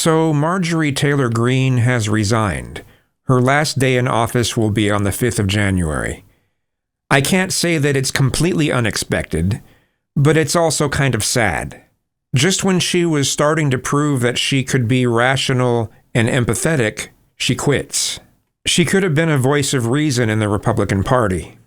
So Marjorie Taylor Greene has resigned. Her last day in office will be on the 5th of January. I can't say that it's completely unexpected, but it's also kind of sad. Just when she was starting to prove that she could be rational and empathetic, she quits. She could have been a voice of reason in the Republican Party.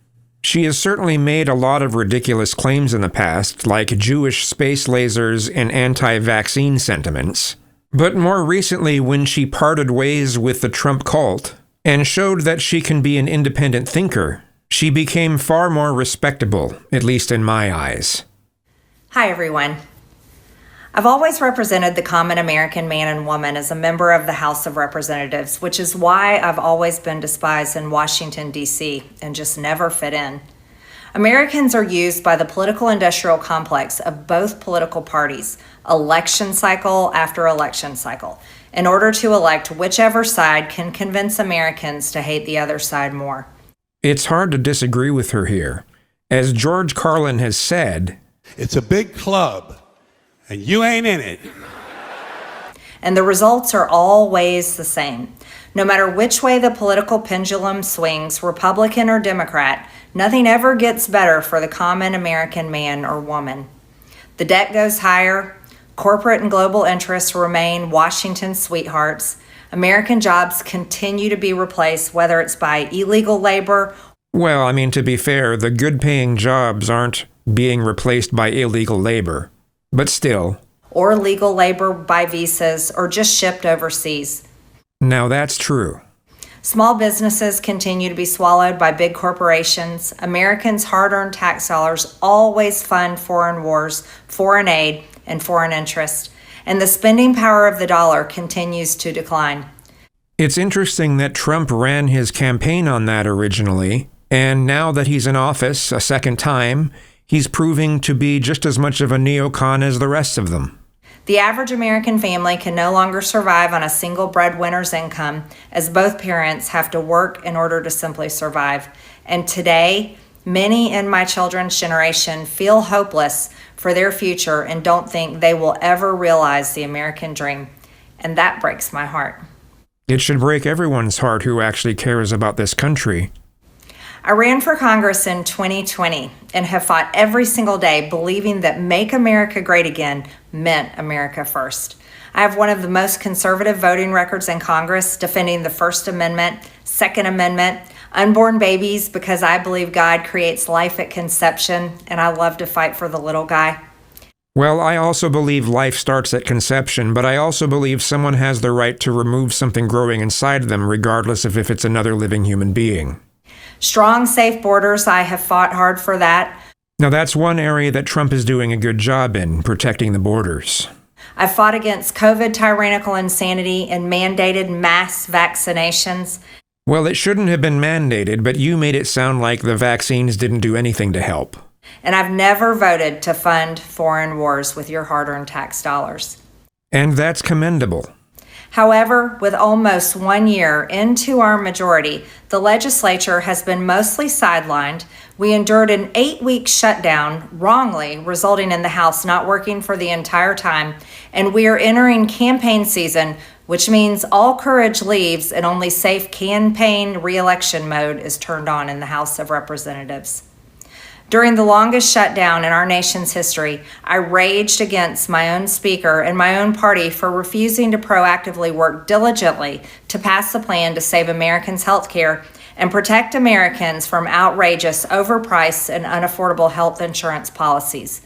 She has certainly made a lot of ridiculous claims in the past, like Jewish space lasers and anti-vaccine sentiments. But more recently, when she parted ways with the Trump cult and showed that she can be an independent thinker, she became far more respectable, at least in my eyes. Hi, everyone. I've always represented the common American man and woman as a member of the House of Representatives, which is why I've always been despised in Washington, D.C., and just never fit in. Americans are used by the political industrial complex of both political parties, election cycle after election cycle, in order to elect whichever side can convince Americans to hate the other side more. It's hard to disagree with her here. As George Carlin has said, "It's a big club, and you ain't in it." And the results are always the same. No matter which way the political pendulum swings, Republican or Democrat, nothing ever gets better for the common American man or woman. The debt goes higher, corporate and global interests remain Washington's sweethearts, American jobs continue to be replaced, whether it's by illegal labor. Well, to be fair, the good-paying jobs aren't being replaced by illegal labor. But still. Or legal labor by visas, or just shipped overseas. Now that's true. Small businesses continue to be swallowed by big corporations. Americans' hard-earned tax dollars always fund foreign wars, foreign aid, and foreign interest. And the spending power of the dollar continues to decline. It's interesting that Trump ran his campaign on that originally, and now that he's in office a second time, he's proving to be just as much of a neocon as the rest of them. The average American family can no longer survive on a single breadwinner's income, as both parents have to work in order to simply survive. And today, many in my children's generation feel hopeless for their future and don't think they will ever realize the American dream. And that breaks my heart. It should break everyone's heart who actually cares about this country. I ran for Congress in 2020 and have fought every single day believing that Make America Great Again meant America first. I have one of the most conservative voting records in Congress, defending the First Amendment, Second Amendment, unborn babies because I believe God creates life at conception, and I love to fight for the little guy. Well, I also believe life starts at conception, but I also believe someone has the right to remove something growing inside them, regardless of if it's another living human being. Strong, safe borders, I have fought hard for that. Now that's one area that Trump is doing a good job in, protecting the borders. I've fought against COVID tyrannical insanity and mandated mass vaccinations. Well, it shouldn't have been mandated, but you made it sound like the vaccines didn't do anything to help. And I've never voted to fund foreign wars with your hard-earned tax dollars. And that's commendable. However, with almost 1 year into our majority, the legislature has been mostly sidelined. We endured an 8-week shutdown, wrongly, resulting in the House not working for the entire time, and we are entering campaign season, which means all courage leaves and only safe campaign re-election mode is turned on in the House of Representatives. During the longest shutdown in our nation's history, I raged against my own speaker and my own party for refusing to proactively work diligently to pass the plan to save Americans' health care and protect Americans from outrageous, overpriced, and unaffordable health insurance policies.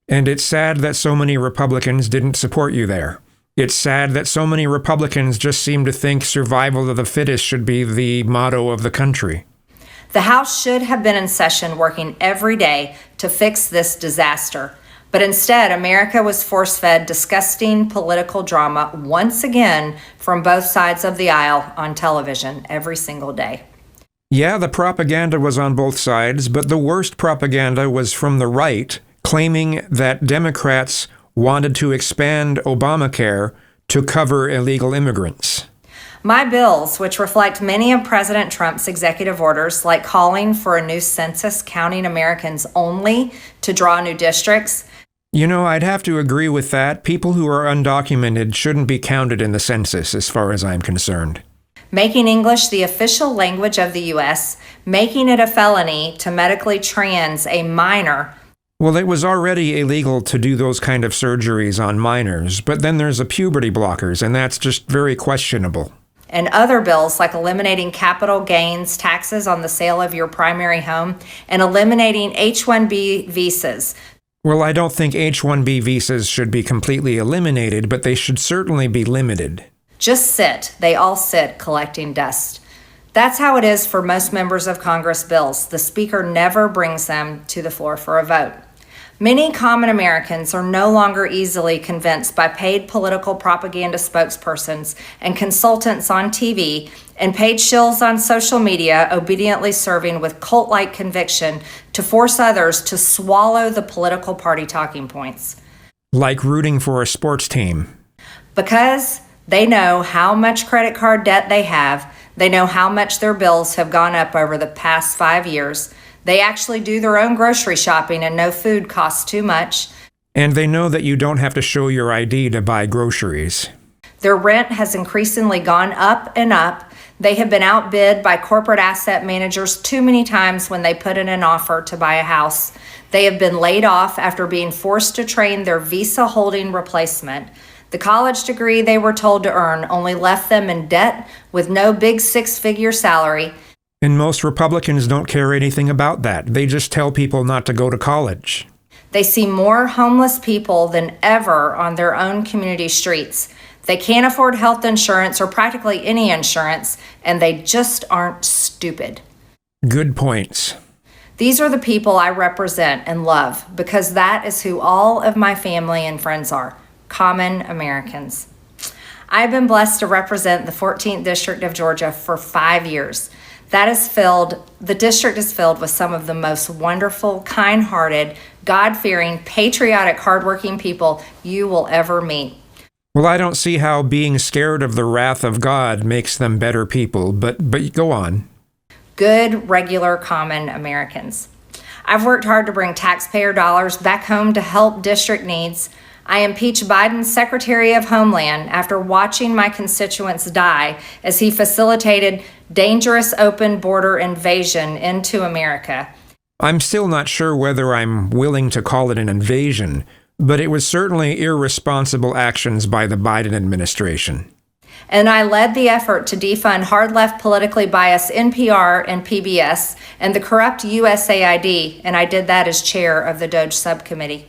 And it's sad that so many Republicans didn't support you there. It's sad that so many Republicans just seem to think survival of the fittest should be the motto of the country. The House should have been in session working every day to fix this disaster. But instead, America was force-fed disgusting political drama once again from both sides of the aisle on television every single day. Yeah, the propaganda was on both sides, but the worst propaganda was from the right, claiming that Democrats wanted to expand Obamacare to cover illegal immigrants. My bills, which reflect many of President Trump's executive orders, like calling for a new census counting Americans only to draw new districts, You know, I'd have to agree with that. People who are undocumented shouldn't be counted in the census as far as I'm concerned. Making English the official language of the U.S., making it a felony to medically trans a minor. Well, it was already illegal to do those kind of surgeries on minors, but then there's the puberty blockers, and that's just very questionable. And other bills like eliminating capital gains taxes on the sale of your primary home and eliminating H-1B visas. Well, I don't think H-1B visas should be completely eliminated, but they should certainly be limited. Just sit. They all sit collecting dust. That's how it is for most members of Congress bills. The Speaker never brings them to the floor for a vote. Many common Americans are no longer easily convinced by paid political propaganda spokespersons and consultants on TV and paid shills on social media obediently serving with cult-like conviction to force others to swallow the political party talking points. Like rooting for a sports team. Because they know how much credit card debt they have, they know how much their bills have gone up over the past 5 years. They actually do their own grocery shopping and know food costs too much. And they know that you don't have to show your ID to buy groceries. Their rent has increasingly gone up and up. They have been outbid by corporate asset managers too many times when they put in an offer to buy a house. They have been laid off after being forced to train their visa-holding replacement. The college degree they were told to earn only left them in debt with no big six-figure salary. And most Republicans don't care anything about that. They just tell people not to go to college. They see more homeless people than ever on their own community streets. They can't afford health insurance or practically any insurance, and they just aren't stupid. Good points. These are the people I represent and love because that is who all of my family and friends are, common Americans. I've been blessed to represent the 14th District of Georgia for 5 years. The district is filled with some of the most wonderful, kind-hearted, God-fearing, patriotic, hardworking people you will ever meet. Well, I don't see how being scared of the wrath of God makes them better people, but go on. Good, regular, common Americans. I've worked hard to bring taxpayer dollars back home to help district needs. I impeached Biden's Secretary of Homeland after watching my constituents die as he facilitated dangerous open border invasion into America. I'm still not sure whether I'm willing to call it an invasion, but it was certainly irresponsible actions by the Biden administration. And I led the effort to defund hard-left politically biased NPR and PBS and the corrupt USAID, and I did that as chair of the DOJ subcommittee.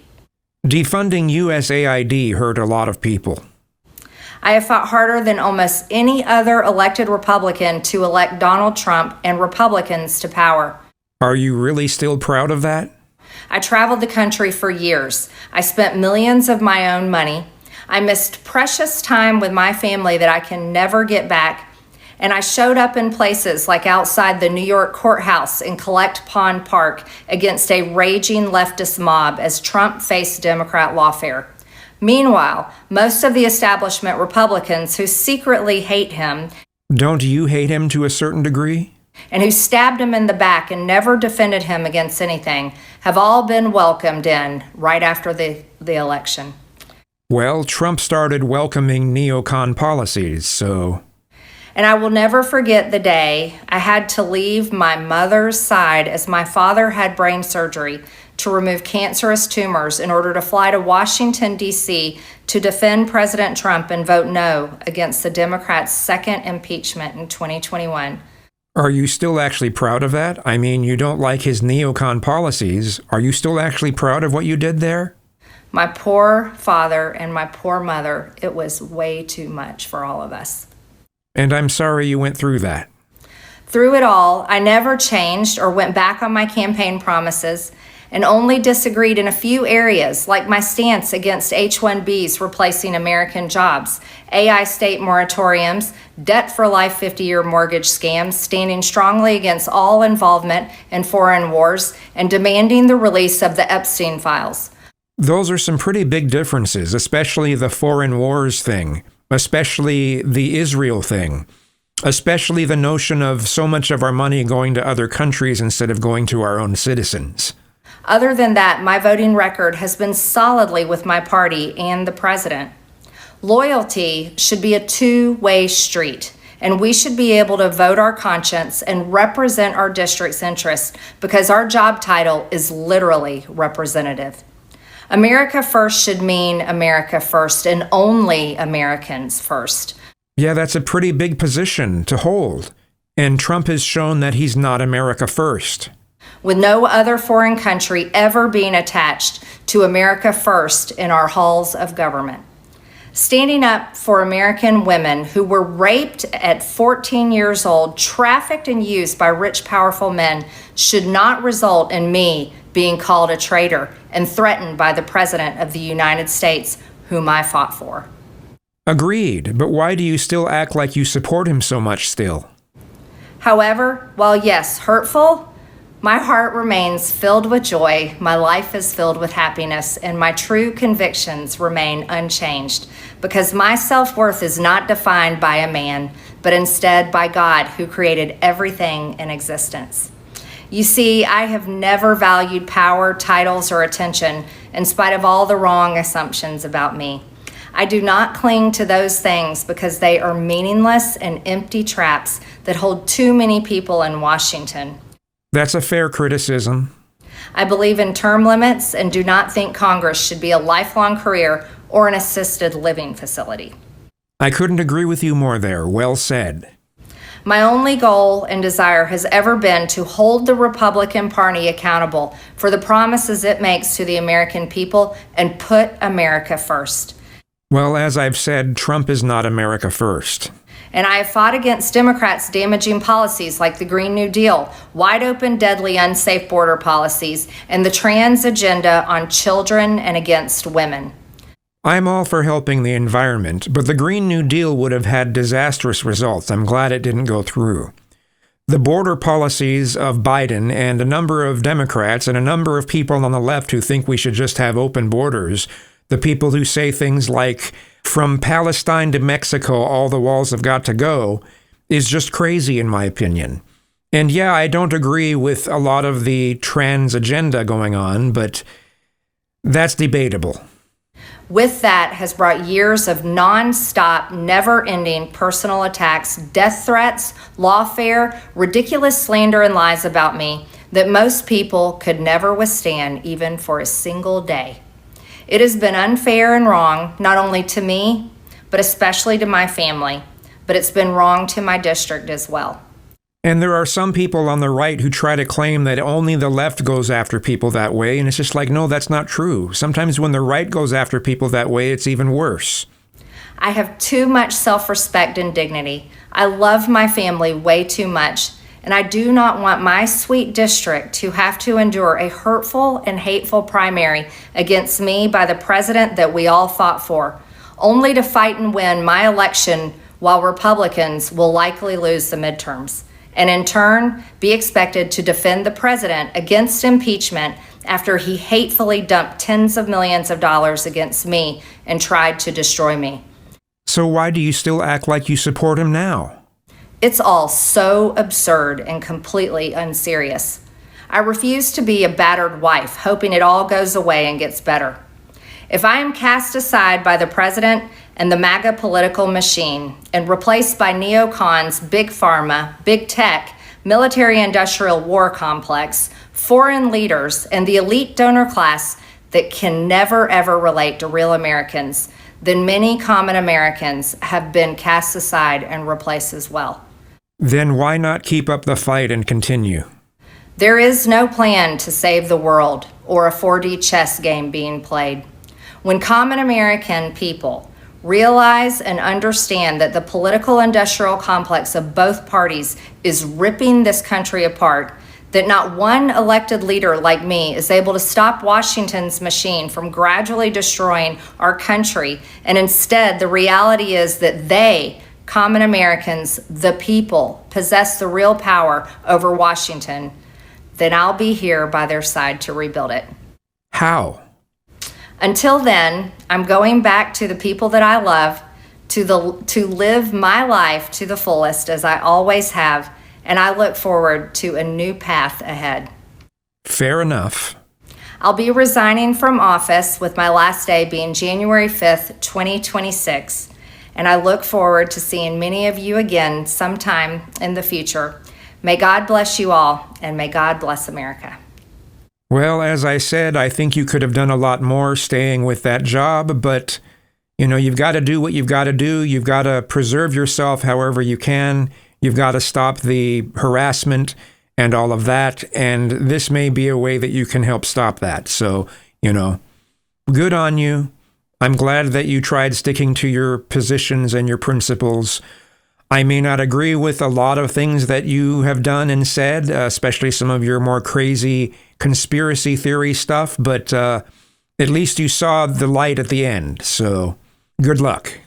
Defunding USAID hurt a lot of people. I have fought harder than almost any other elected Republican to elect Donald Trump and Republicans to power. Are you really still proud of that? I traveled the country for years. I spent millions of my own money. I missed precious time with my family that I can never get back. And I showed up in places like outside the New York courthouse in Collect Pond Park against a raging leftist mob as Trump faced Democrat lawfare. Meanwhile, most of the establishment Republicans who secretly hate him. Don't you hate him to a certain degree? And who stabbed him in the back and never defended him against anything, have all been welcomed in right after the election. Well, Trump started welcoming neocon policies, so... And I will never forget the day I had to leave my mother's side as my father had brain surgery to remove cancerous tumors in order to fly to Washington, D.C. to defend President Trump and vote no against the Democrats' second impeachment in 2021. Are you still actually proud of that? I mean, you don't like his neocon policies. Are you still actually proud of what you did there? My poor father and my poor mother, it was way too much for all of us. And I'm sorry you went through that. Through it all, I never changed or went back on my campaign promises and only disagreed in a few areas, like my stance against H-1Bs replacing American jobs, AI state moratoriums, debt-for-life 50-year mortgage scams, standing strongly against all involvement in foreign wars, and demanding the release of the Epstein files. Those are some pretty big differences, especially the foreign wars thing, especially the Israel thing, especially the notion of so much of our money going to other countries instead of going to our own citizens. Other than that, my voting record has been solidly with my party and the president. Loyalty should be a two-way street, and we should be able to vote our conscience and represent our district's interests because our job title is literally representative. America first should mean America first and only Americans first. Yeah, that's a pretty big position to hold. And Trump has shown that he's not America first. With no other foreign country ever being attached to America first in our halls of government. Standing up for American women who were raped at 14 years old, trafficked and used by rich, powerful men should not result in me being called a traitor and threatened by the President of the United States, whom I fought for. Agreed, but why do you still act like you support him so much still? However, while yes, hurtful, my heart remains filled with joy, my life is filled with happiness, and my true convictions remain unchanged because my self-worth is not defined by a man, but instead by God who created everything in existence. You see, I have never valued power, titles, or attention in spite of all the wrong assumptions about me. I do not cling to those things because they are meaningless and empty traps that hold too many people in Washington. That's a fair criticism. I believe in term limits and do not think Congress should be a lifelong career or an assisted living facility. I couldn't agree with you more there. Well said. My only goal and desire has ever been to hold the Republican Party accountable for the promises it makes to the American people and put America first. Well, as I've said, Trump is not America first. And I have fought against Democrats' damaging policies like the Green New Deal, wide open, deadly, unsafe border policies, and the trans agenda on children and against women. I'm all for helping the environment, but the Green New Deal would have had disastrous results. I'm glad it didn't go through. The border policies of Biden and a number of Democrats and a number of people on the left who think we should just have open borders, the people who say things like, from Palestine to Mexico, all the walls have got to go, is just crazy in my opinion. And yeah, I don't agree with a lot of the trans agenda going on, but that's debatable. With that has brought years of non-stop, never-ending personal attacks, death threats, lawfare, ridiculous slander and lies about me that most people could never withstand even for a single day. It has been unfair and wrong, not only to me, but especially to my family, but it's been wrong to my district as well. And there are some people on the right who try to claim that only the left goes after people that way, and it's just like, no, that's not true. Sometimes when the right goes after people that way, it's even worse. I have too much self-respect and dignity. I love my family way too much, and I do not want my sweet district to have to endure a hurtful and hateful primary against me by the president that we all fought for, only to fight and win my election while Republicans will likely lose the midterms, and in turn be expected to defend the president against impeachment after he hatefully dumped tens of millions of dollars against me and tried to destroy me. So why do you still act like you support him now? It's all so absurd and completely unserious. I refuse to be a battered wife, hoping it all goes away and gets better. If I am cast aside by the president and the MAGA political machine and replaced by neocons, big pharma, big tech, military-industrial war complex, foreign leaders, and the elite donor class that can never ever relate to real Americans, then many common Americans have been cast aside and replaced as well. Then why not keep up the fight and continue? There is no plan to save the world or a 4D chess game being played. When common American people realize and understand that the political industrial complex of both parties is ripping this country apart, that not one elected leader like me is able to stop Washington's machine from gradually destroying our country, and instead the reality is that they, common Americans, the people, possess the real power over Washington, then I'll be here by their side to rebuild it. How? Until then, I'm going back to the people that I love, to live my life to the fullest as I always have, and I look forward to a new path ahead. Fair enough. I'll be resigning from office with my last day being January 5th, 2026, and I look forward to seeing many of you again sometime in the future. May God bless you all, and may God bless America. Well, as I said, I think you could have done a lot more staying with that job, but, you've got to do what you've got to do. You've got to preserve yourself however you can. You've got to stop the harassment and all of that, and this may be a way that you can help stop that. So, good on you. I'm glad that you tried sticking to your positions and your principles. I may not agree with a lot of things that you have done and said, especially some of your more crazy conspiracy theory stuff, but at least you saw the light at the end. So good luck.